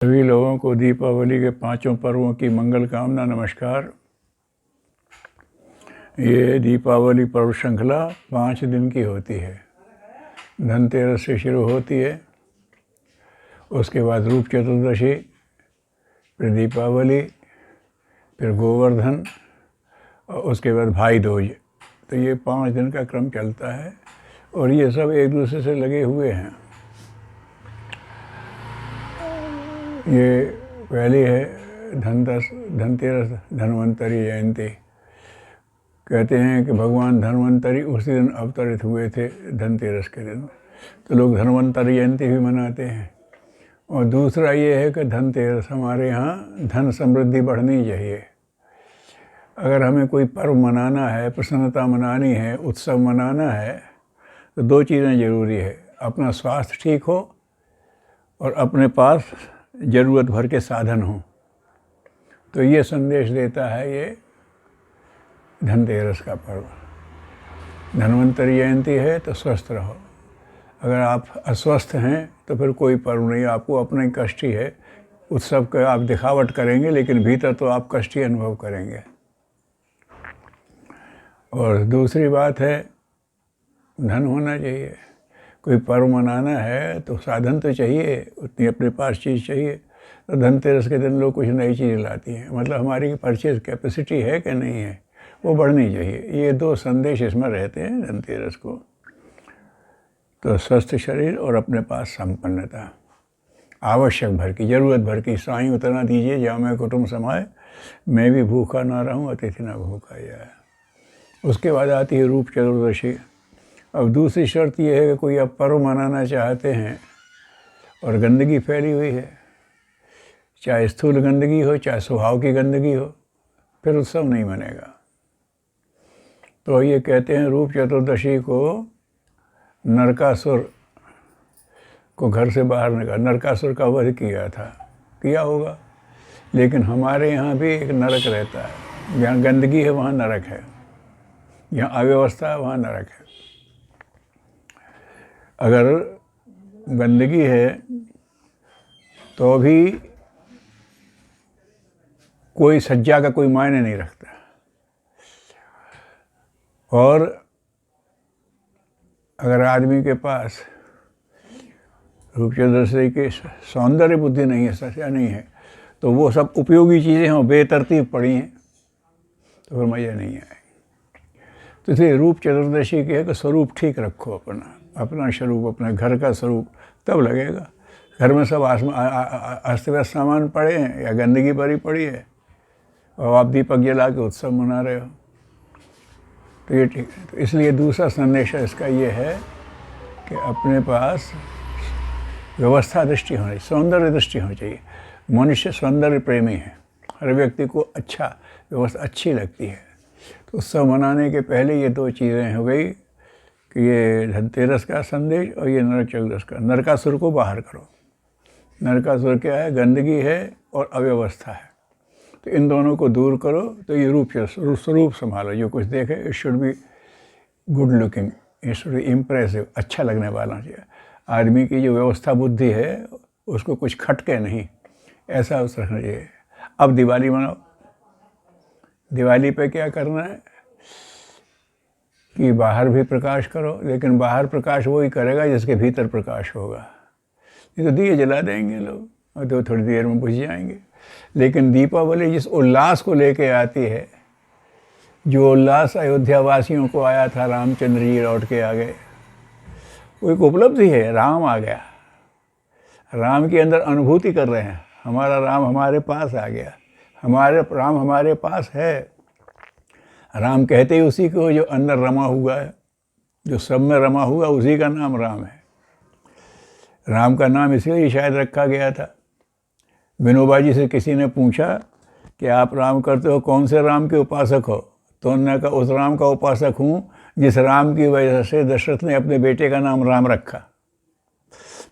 सभी लोगों को दीपावली के पांचों पर्वों की मंगल कामना। नमस्कार। ये दीपावली पर्व श्रृंखला 5 दिन की होती है। धनतेरस से शुरू होती है, उसके बाद रूप चतुर्दशी, फिर दीपावली, फिर गोवर्धन और उसके बाद भाई दूज। तो ये 5 दिन का क्रम चलता है और ये सब एक दूसरे से लगे हुए हैं। ये पहली है धनतेरस, धन्वंतरी जयंती। कहते हैं कि भगवान धन्वंतरी उसी दिन अवतरित हुए थे, धनतेरस के दिन, तो लोग धन्वंतरी जयंती भी मनाते हैं। और दूसरा ये है कि धनतेरस हमारे यहाँ धन समृद्धि बढ़नी चाहिए। अगर हमें कोई पर्व मनाना है, प्रसन्नता मनानी है, उत्सव मनाना है, तो 2 चीज़ें ज़रूरी है। अपना स्वास्थ्य ठीक हो और अपने पास ज़रूरत भर के साधन हों। तो ये संदेश देता है ये धनतेरस का पर्व। धन्वंतरी जयंती है तो स्वस्थ रहो। अगर आप अस्वस्थ हैं तो फिर कोई पर्व नहीं, आपको अपना ही कष्ट ही है। उत्सव का आप दिखावट करेंगे लेकिन भीतर तो आप कष्ट ही अनुभव करेंगे। और दूसरी बात है, धन होना चाहिए। कोई पर्व मनाना है तो साधन तो चाहिए, उतनी अपने पास चीज़ चाहिए। तो धनतेरस के दिन लोग कुछ नई चीज़ लाती हैं, मतलब हमारी परचेज कैपेसिटी है कि नहीं है, वो बढ़नी चाहिए। ये 2 संदेश इसमें रहते हैं धनतेरस को। तो स्वस्थ शरीर और अपने पास संपन्नता, आवश्यक भर की, ज़रूरत भर की। साईं उतना दीजिए जहाँ मैं कुटुंब समाए, मैं भी भूखा ना रहूँ, अतिथि ना भूखा जाए। उसके बाद आती है रूप चतुर्दशी। अब दूसरी शर्त यह है कि कोई आप पर्व मनाना चाहते हैं और गंदगी फैली हुई है, चाहे स्थूल गंदगी हो चाहे स्वभाव की गंदगी हो, फिर उत्सव नहीं मनेगा। तो ये कहते हैं रूप चतुर्दशी को नरकासुर को घर से बाहर निकाल, नरकासुर का वध किया होगा। लेकिन हमारे यहाँ भी एक नरक रहता है। जहाँ गंदगी है वहाँ नरक है, जहाँ अव्यवस्था है वहाँ नरक है। अगर गंदगी है तो भी कोई सज्जा का कोई मायने नहीं रखता। और अगर आदमी के पास रूप चतुर्दशी की सौंदर्य बुद्धि नहीं है, सच्चा नहीं है, तो वो सब उपयोगी चीज़ें हों बेतरतीब पड़ी हैं तो फिर मज़ा नहीं आएगी। तो इसलिए रूप चतुर्दशी के है कि स्वरूप ठीक रखो, अपना स्वरूप, अपने घर का स्वरूप, तब लगेगा। घर में सब अस्त व्यस्त सामान पड़े हैं या गंदगी भरी पड़ी है और आप दीपक जला के उत्सव मना रहे हो, तो ये ठीक है। तो इसलिए दूसरा संदेश इसका ये है कि अपने पास व्यवस्था दृष्टि होनी, सौंदर्य दृष्टि होनी चाहिए। मनुष्य सौंदर्य प्रेमी है, हर व्यक्ति को अच्छा व्यवस्था अच्छी लगती है। तो उत्सव मनाने के पहले ये 2 चीज़ें हो गई कि ये धनतेरस का संदेश और ये नरक चतुर्दशी का। नरकासुर को बाहर करो। नरकासुर क्या है? गंदगी है और अव्यवस्था है। तो इन दोनों को दूर करो तो ये स्वरूप संभालो। जो कुछ देखे it should be good looking, it should be impressive, अच्छा लगने वाला चाहिए। आदमी की जो व्यवस्था बुद्धि है उसको कुछ खटके नहीं, ऐसा उस रखना चाहिए। अब दिवाली मनाओ। दिवाली पे क्या करना है कि बाहर भी प्रकाश करो, लेकिन बाहर प्रकाश वही करेगा जिसके भीतर प्रकाश होगा। ये तो दिए जला देंगे लोग और तो थोड़ी देर में बुझ जाएंगे। लेकिन दीपावली जिस उल्लास को लेके आती है, जो उल्लास अयोध्या वासियों को आया था, रामचंद्र जी लौट के आ गए, वो एक उपलब्धि है। राम आ गया, राम के अंदर अनुभूति कर रहे हैं, हमारा राम हमारे पास आ गया, हमारे राम हमारे पास है। राम कहते ही उसी को जो अंदर रमा हुआ है, जो सब में रमा हुआ, उसी का नाम राम है। राम का नाम इसलिए शायद रखा गया था। विनोबा जी से किसी ने पूछा कि आप राम करते हो, कौन से राम के उपासक हो? तो उन्होंने कहा उस राम का उपासक हूँ जिस राम की वजह से दशरथ ने अपने बेटे का नाम राम रखा।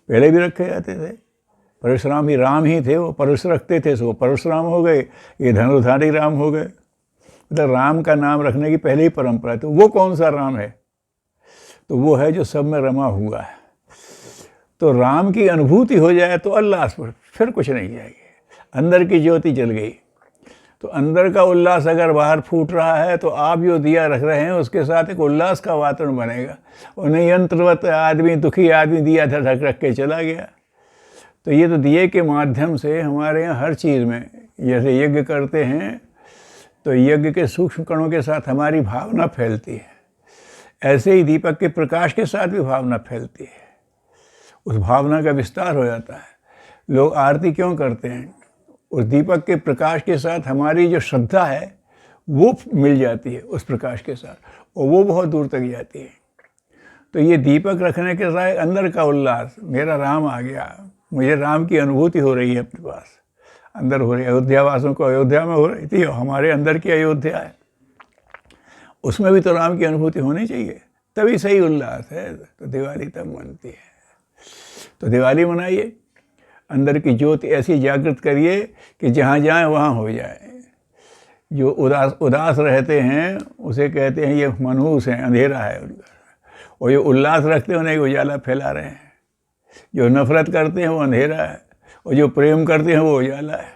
पहले भी रखे जाते थे, परशुराम ही राम ही थे, वो परश रखते थे, सो परशुराम हो गए, ये धनुर्धारी राम हो गए। मतलब राम का नाम रखने की पहले ही परंपरा है। तो वो कौन सा राम है? तो वो है जो सब में रमा हुआ है। तो राम की अनुभूति हो जाए तो उल्लास, फिर कुछ नहीं चाहिए। अंदर की ज्योति जल गई तो अंदर का उल्लास अगर बाहर फूट रहा है तो आप जो दिया रख रहे हैं उसके साथ एक उल्लास का वातावरण बनेगा। और नहीं यंत्रवत आदमी, दुखी आदमी दिया ढक रख के चला गया। तो ये तो दिए के माध्यम से हमारे यहाँ हर चीज़ में, जैसे यज्ञ करते हैं तो यज्ञ के सूक्ष्म कणों के साथ हमारी भावना फैलती है, ऐसे ही दीपक के प्रकाश के साथ भी भावना फैलती है, उस भावना का विस्तार हो जाता है। लोग आरती क्यों करते हैं? उस दीपक के प्रकाश के साथ हमारी जो श्रद्धा है वो मिल जाती है उस प्रकाश के साथ, और वो बहुत दूर तक जाती है। तो ये दीपक रखने के साथ अंदर का उल्लास, मेरा राम आ गया, मुझे राम की अनुभूति हो रही है अपने पास, अंदर हो रही है। अयोध्या वासियों को अयोध्या में हो रही थी, हमारे अंदर की अयोध्या है, उसमें भी तो राम की अनुभूति होनी चाहिए, तभी सही उल्लास है। तो दिवाली तब मनती है। तो दिवाली मनाइए, अंदर की ज्योति ऐसी जागृत करिए कि जहाँ जाए वहाँ हो जाए। जो उदास रहते हैं उसे कहते हैं ये मनहूस हैं, अंधेरा है उनका, और जो उल्लास रखते हैं उन्हें उजाला फैला रहे हैं। जो नफरत करते हैं वो अंधेरा है, और जो प्रेम करते हैं वो उजाला है।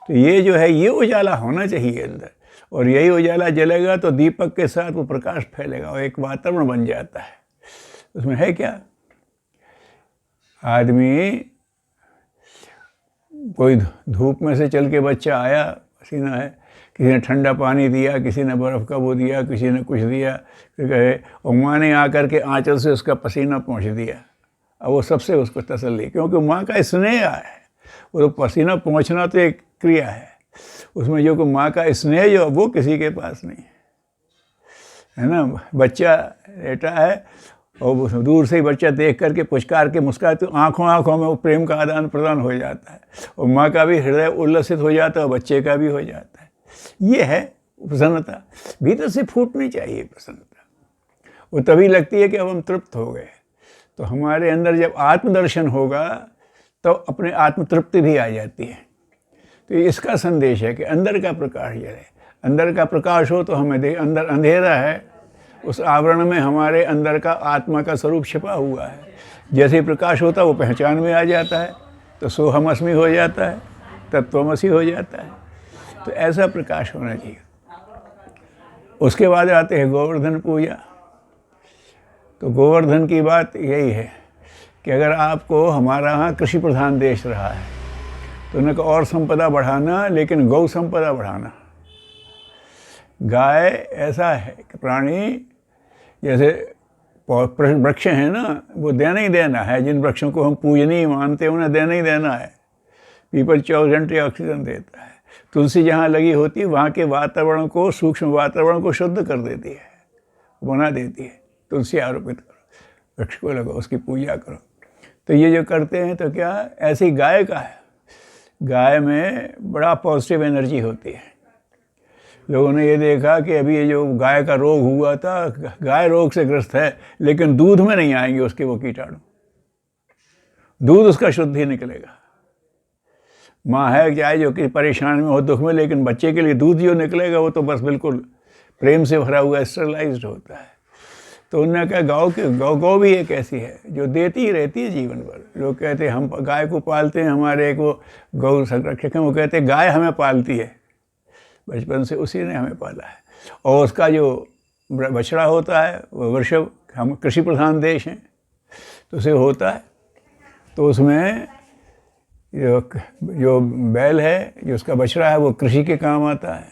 तो ये जो है ये उजाला होना चाहिए अंदर, और यही उजाला जलेगा तो दीपक के साथ वो प्रकाश फैलेगा और एक वातावरण बन जाता है। उसमें है क्या, आदमी कोई धूप में से चल के बच्चा आया, पसीना है, किसी ने ठंडा पानी दिया, किसी ने बर्फ़ का वो दिया, किसी ने कुछ दिया, फिर कहे, और माँ ने आकर के आंचल से उसका पसीना पोंछ दिया। अब वो सबसे उसको तसल्ली, क्योंकि माँ का स्नेह है। वो तो पसीना पोंछना तो एक क्रिया है, उसमें जो कि माँ का स्नेह जो वो किसी के पास नहीं है ना। बच्चा लेटा है और दूर से ही बच्चा देख करके पुचकार के मुस्कुराए तो आँखों में वो प्रेम का आदान प्रदान हो जाता है, और माँ का भी हृदय उल्लसित हो जाता है और बच्चे का भी हो जाता है। ये है प्रसन्नता, भीतर से फूटनी चाहिए प्रसन्नता। वो तभी लगती है कि अब हम तृप्त हो गए। तो हमारे अंदर जब आत्मदर्शन होगा तो अपने आत्मतृप्ति भी आ जाती है। तो इसका संदेश है कि अंदर का प्रकाश जले। अंदर का प्रकाश हो तो हमें अंदर अंधेरा है, उस आवरण में हमारे अंदर का आत्मा का स्वरूप छिपा हुआ है। जैसे ही प्रकाश होता है वो पहचान में आ जाता है, तो सोहमअस्मि हो जाता है, तत्त्वमसि हो जाता है। तो ऐसा प्रकाश होना चाहिए। उसके बाद आते हैं गोवर्धन पूजा। तो गोवर्धन की बात यही है कि अगर आपको, हमारा यहाँ कृषि प्रधान देश रहा है, तो उन्हें और संपदा बढ़ाना, लेकिन गौ संपदा बढ़ाना। गाय ऐसा है कि प्राणी, जैसे वृक्ष हैं ना, वो देना ही देना है। जिन वृक्षों को हम पूजनीय मानते हैं उन्हें देना ही देना है। पीपल 24 घंटे ऑक्सीजन देता है। तुलसी जहाँ लगी होती है वहाँ के वातावरण को, सूक्ष्म वातावरण को शुद्ध कर देती है, बना देती है। तुलसी आरोपित करो, वृक्ष को लगाओ, उसकी पूजा करो। तो ये जो करते हैं तो क्या, ऐसी गाय का है। गाय में बड़ा पॉजिटिव एनर्जी होती है। लोगों ने ये देखा कि अभी ये जो गाय का रोग हुआ था, गाय रोग से ग्रस्त है, लेकिन दूध में नहीं आएंगे उसके वो कीटाणु। दूध उसका शुद्ध ही निकलेगा। माँ है चाहे जो कि परेशान में हो, दुख में, लेकिन बच्चे के लिए दूध जो निकलेगा वो तो बस बिल्कुल प्रेम से भरा हुआ स्टरलाइज्ड होता है। तो उन्होंने कहा गौ भी एक ऐसी है जो देती ही रहती है जीवन भर। लोग कहते हैं हम गाय को पालते हैं, हमारे एक वो गौ संरक्षक हैं, वो कहते हैं गाय हमें पालती है, बचपन से उसी ने हमें पाला है। और उसका जो बछड़ा होता है वो वृषभ, हम कृषि प्रधान देश हैं तो उसे होता है। तो उसमें जो बैल है, जो उसका बछड़ा है, वो कृषि के काम आता है।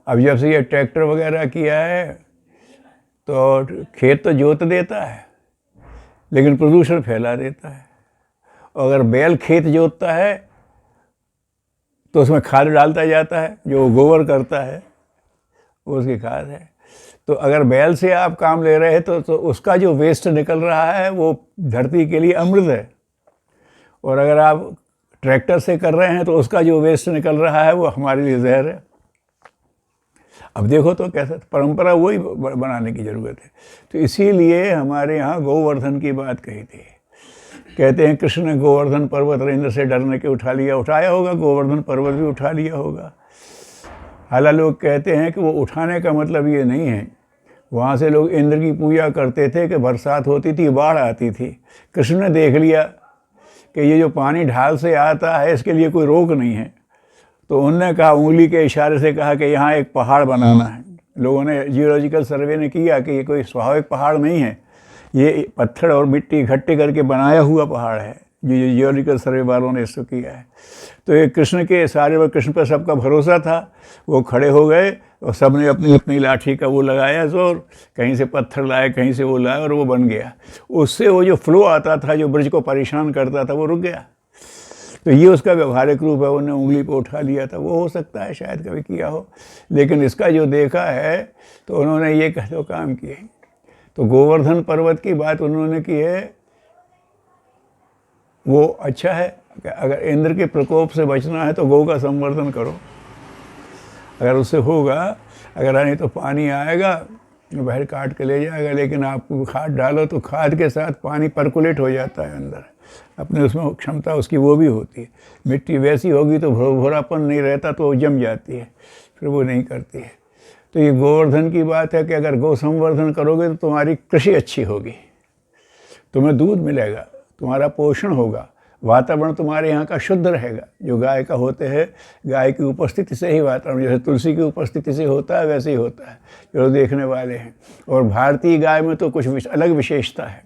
अब जब से ये ट्रैक्टर वगैरह किया है तो खेत तो जोत देता है, लेकिन प्रदूषण फैला देता है। और अगर बैल खेत जोतता है तो उसमें खाद डालता जाता है, जो गोबर करता है वो उसकी खाद है। तो अगर बैल से आप काम ले रहे हैं तो उसका जो वेस्ट निकल रहा है वो धरती के लिए अमृत है। और अगर आप ट्रैक्टर से कर रहे हैं तो उसका जो वेस्ट निकल रहा है वो हमारे लिए जहर है। अब देखो तो कैसा, परंपरा वही बनाने की ज़रूरत है। तो इसीलिए हमारे यहाँ गोवर्धन की बात कही थी। कहते हैं कृष्ण ने गोवर्धन पर्वत इंद्र से डरने के उठाया होगा, गोवर्धन पर्वत भी उठा लिया होगा। हालांकि लोग कहते हैं कि वो उठाने का मतलब ये नहीं है, वहाँ से लोग इंद्र की पूजा करते थे कि बरसात होती थी, बाढ़ आती थी। कृष्ण ने देख लिया कि ये जो पानी ढाल से आता है इसके लिए कोई रोक नहीं है, तो उन्होंने कहा, उंगली के इशारे से कहा कि यहाँ एक पहाड़ बनाना है। लोगों ने जियोलॉजिकल सर्वे ने किया कि ये कोई स्वाभाविक पहाड़ नहीं है, ये पत्थर और मिट्टी इकट्ठे करके बनाया हुआ पहाड़ है, जो जियोलॉजिकल सर्वे वालों ने इसको किया है। तो ये कृष्ण के इशारे पर, कृष्ण पर सबका भरोसा था, वो खड़े हो गए और सब ने अपनी अपनी लाठी का वो लगाया जोर, कहीं से पत्थर लाए, कहीं से वो लाए, और वो बन गया। उससे वो जो फ्लो आता था, जो ब्रज को परेशान करता था, वो रुक गया। तो ये उसका व्यवहारिक रूप है, उन्होंने उंगली पर उठा लिया था। वो हो सकता है शायद कभी किया हो, लेकिन इसका जो देखा है तो उन्होंने ये तो काम किए। तो गोवर्धन पर्वत की बात उन्होंने की है, वो अच्छा है। अगर इंद्र के प्रकोप से बचना है तो गौ का संवर्धन करो, अगर उससे होगा। अगर नहीं तो पानी आएगा, बाहर काट के ले जाएगा, लेकिन आप खाद डालो तो खाद के साथ पानी परकुलेट हो जाता है अंदर, अपने उसमें क्षमता उसकी वो भी होती है। मिट्टी वैसी होगी तो भोरापन नहीं रहता, तो वो जम जाती है, फिर वो नहीं करती है। तो ये गोवर्धन की बात है कि अगर गौ संवर्धन करोगे तो तुम्हारी कृषि अच्छी होगी, तुम्हें दूध मिलेगा, तुम्हारा पोषण होगा, वातावरण तुम्हारे यहाँ का शुद्ध रहेगा। जो गाय का होते हैं, गाय की उपस्थिति से ही वातावरण, जैसे तुलसी की उपस्थिति से होता है वैसे ही होता है, जो देखने वाले हैं। और भारतीय गाय में तो कुछ अलग विशेषता है।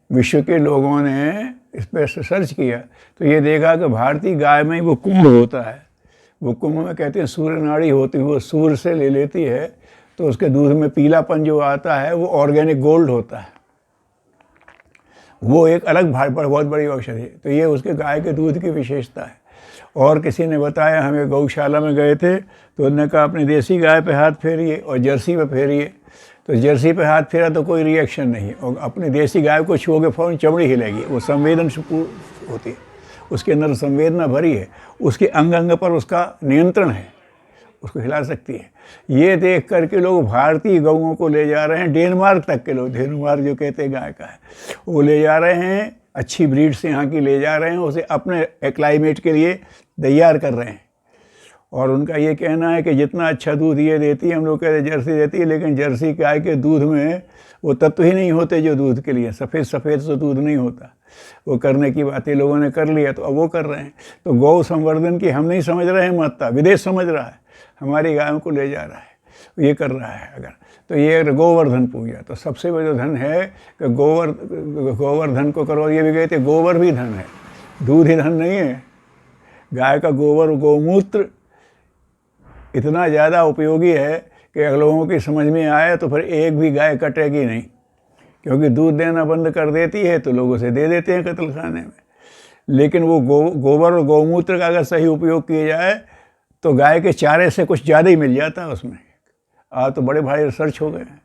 विश्व के लोगों ने इस पर सर्च किया तो ये देखा कि भारतीय गाय में वो कुंभ होता है। वो कुंभ में कहते हैं सूर्य नाड़ी होती है, वो सूर्य से ले लेती है, तो उसके दूध में पीलापन जो आता है वो ऑर्गेनिक गोल्ड होता है। वो एक अलग बहुत बड़ी औषधि है। तो ये उसके गाय के दूध की विशेषता है। और किसी ने बताया, हमें गौशाला में गए थे तो उन्होंने कहा अपनी देसी गाय पे हाथ फेरिए और जर्सी पे फेरिए। तो जर्सी पे हाथ फेरा तो कोई रिएक्शन नहीं, और अपनी देसी गाय को छुओगे फ़ौरन चमड़ी हिलेगी। वो संवेदनशील होती है, उसके अंदर संवेदना भरी है, उसके अंग अंग पर उसका नियंत्रण है, उसको हिला सकती है। ये देख करके लोग भारतीय गौओं को ले जा रहे हैं, डेनमार्क तक के लोग, डेनमार्क जो कहते हैं गाय का है, वो ले जा रहे हैं, अच्छी ब्रीड से यहाँ की ले जा रहे हैं, उसे अपने क्लाइमेट के लिए तैयार कर रहे हैं। और उनका ये कहना है कि जितना अच्छा दूध ये देती है, हम लोग कहते हैं जर्सी देती है, लेकिन जर्सी गाय के दूध में वो तत्व ही नहीं होते जो दूध के लिए, सफ़ेद से दूध नहीं होता। वो करने की बातें लोगों ने कर लिया, तो अब वो कर रहे हैं। तो गौ संवर्धन की हम नहीं समझ रहे हैं महत्ता, विदेश समझ रहा है, हमारी गायों को ले जा रहा है, ये कर रहा है। अगर तो ये गोवर्धन पूजा, तो सबसे बड़ा धन है कि गोवर्धन को करो। ये भी कहते गोबर भी धन है, दूध ही धन नहीं है। गाय का गोबर, गौमूत्र इतना ज़्यादा उपयोगी है कि अगर लोगों की समझ में आए तो फिर एक भी गाय कटेगी नहीं, क्योंकि दूध देना बंद कर देती है तो लोग उसे दे देते हैं कत्ल खाने में। लेकिन वो गोबर और गौमूत्र का अगर सही उपयोग किया जाए तो गाय के चारे से कुछ ज़्यादा ही मिल जाता है उसमें। आज तो बड़े भारी रिसर्च हो गए हैं।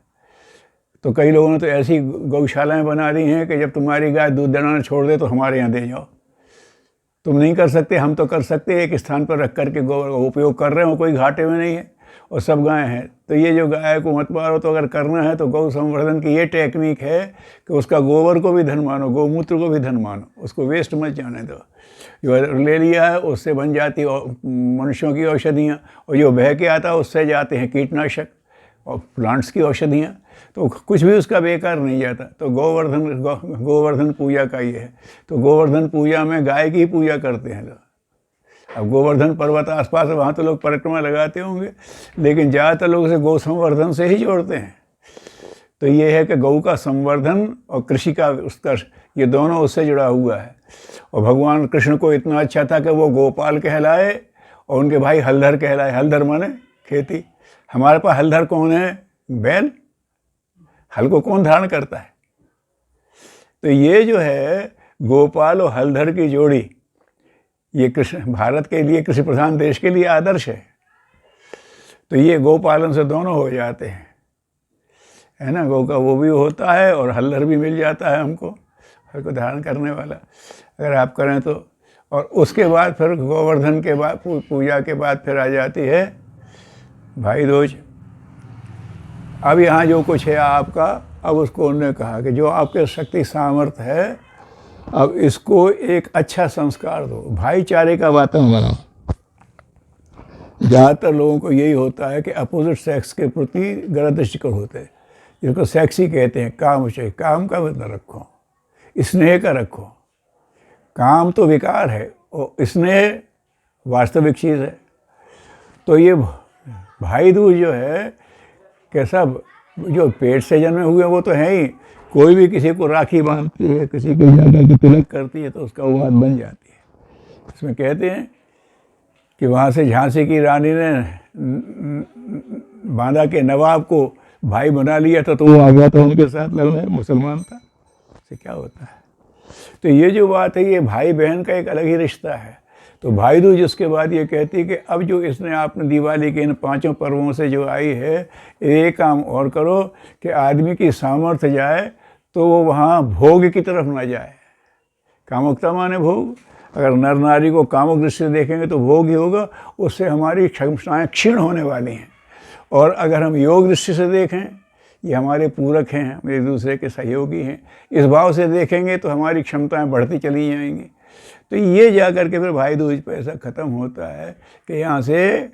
तो कई लोगों ने तो ऐसी गौशालाएं बना दी हैं कि जब तुम्हारी गाय दूध देना छोड़ दे तो हमारे यहाँ दे जाओ। तुम नहीं कर सकते, हम तो कर सकते हैं। एक स्थान पर रख करके गोबर का उपयोग कर रहे हो, कोई घाटे में नहीं है, और सब गाय हैं। तो ये जो गाय को मत मारो, तो अगर करना है तो गौ संवर्धन की ये टेक्निक है कि उसका गोबर को भी धन मानो, गौमूत्र को भी धन मानो, उसको वेस्ट मत जाने दो। जो ले लिया है उससे बन जाती मनुष्यों की औषधियाँ, और जो बह के आता है उससे जाते हैं कीटनाशक और प्लांट्स की औषधियाँ। तो कुछ भी उसका बेकार नहीं जाता। तो गोवर्धन पूजा का ये है। तो गोवर्धन पूजा में गाय की पूजा करते हैं लोग। अब गोवर्धन पर्वत आसपास है, वहाँ तो लोग परिक्रमा लगाते होंगे, लेकिन ज़्यादातर लोग उसे गौ संवर्धन से ही जोड़ते हैं। तो ये है कि गौ का संवर्धन और कृषि का उत्कर्ष, ये दोनों उससे जुड़ा हुआ है। और भगवान कृष्ण को इतना अच्छा था कि वो गोपाल कहलाए और उनके भाई हलधर कहलाए। हलधर माने खेती। हमारे पास हलधर कौन है? बैल। हल को कौन धारण करता है? तो ये जो है गोपाल और हलधर की जोड़ी, ये कृष्ण भारत के लिए, कृषि प्रधान देश के लिए आदर्श है। तो ये गोपालन से दोनों हो जाते हैं, है ना। गौ का वो भी होता है और हल्लर भी मिल जाता है हमको, हल को धारण करने वाला, अगर आप करें तो। और उसके बाद फिर गोवर्धन के बाद, पूजा के बाद फिर आ जाती है भाई दूज। अब यहाँ जो कुछ है आपका, अब उसको उन्होंने कहा कि जो आपके शक्ति सामर्थ्य है, अब इसको एक अच्छा संस्कार दो, भाईचारे का वातावरण बनाओ। ज़्यादातर लोगों को यही होता है कि अपोजिट सेक्स के प्रति गलत दृष्टिकोण होते हैं, जिसको सेक्सी कहते हैं। काम चाहिए, काम का मतलब रखो, स्नेह का रखो। काम तो विकार है और स्नेह वास्तविक चीज़ है। तो ये भाई दूज जो है कि सब जो पेट से जन्मे हुए वो तो हैं ही, कोई भी किसी को राखी बांधती है, किसी को जाकर के तिलक करती है तो उसका वो बात बन जाती है। इसमें कहते हैं कि वहाँ से झांसी की रानी ने बांदा के नवाब को भाई बना लिया था, तो वो आ गया था उनके साथ लड़ने, मुसलमान था। इससे क्या होता है? तो ये जो बात है, ये भाई बहन का एक अलग ही रिश्ता है। तो भाई दूज उसके बाद ये कहती है कि अब जो इसने आपने दिवाली के इन 5 पर्वों से जो आई है, ये काम और करो कि आदमी की सामर्थ्य जाए तो वो वहाँ भोग की तरफ ना जाए। कामुकता माने भोग। अगर नर नारी को कामुक दृष्टि से देखेंगे तो भोग ही होगा, उससे हमारी क्षमताएँ क्षीण होने वाली हैं। और अगर हम योग दृष्टि से देखें, ये हमारे पूरक हैं, हम एक दूसरे के सहयोगी हैं, इस भाव से देखेंगे तो हमारी क्षमताएं बढ़ती चली जाएंगी। तो ये जा कर के फिर भाई दूज पर ऐसा ख़त्म होता है कि यहाँ से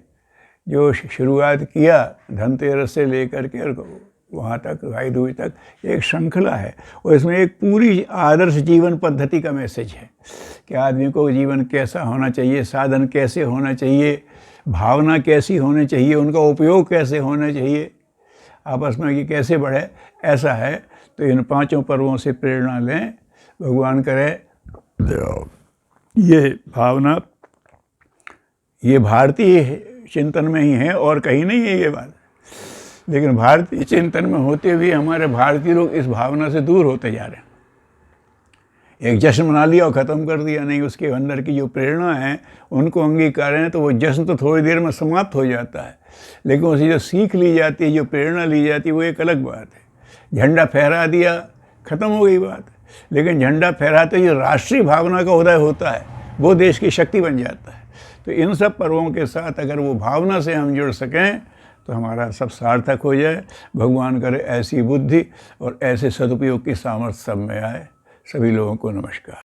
जो शुरुआत किया धनतेरस से लेकर के वहाँ तक, भाई दूज तक एक श्रृंखला है। और इसमें एक पूरी आदर्श जीवन पद्धति का मैसेज है कि आदमी को जीवन कैसा होना चाहिए, साधन कैसे होना चाहिए, भावना कैसी होनी चाहिए, उनका उपयोग कैसे होना चाहिए, आपस में ये कैसे बढ़े, ऐसा है। तो इन 5 पर्वों से प्रेरणा लें। भगवान करे ये भावना ये भारतीय चिंतन में ही है और कहीं नहीं है ये बात। लेकिन भारतीय चिंतन में होते हुए हमारे भारतीय लोग इस भावना से दूर होते जा रहे हैं। एक जश्न मना लिया और ख़त्म कर दिया, नहीं, उसके अंदर की जो प्रेरणा है उनको अंगीकार है, तो वो जश्न तो थोड़ी देर में समाप्त हो जाता है, लेकिन उसकी जो सीख ली जाती है, जो प्रेरणा ली जाती है, वो एक अलग बात है। झंडा फहरा दिया, ख़त्म हो गई बात। लेकिन झंडा फहराते जो राष्ट्रीय भावना का उदय होता है, वो देश की शक्ति बन जाता है। तो इन सब पर्वों के साथ अगर वो भावना से हम जुड़ सकें तो हमारा सब सार्थक हो जाए। भगवान करे ऐसी बुद्धि और ऐसे सदुपयोग की सामर्थ्य सब में आए। सभी लोगों को नमस्कार।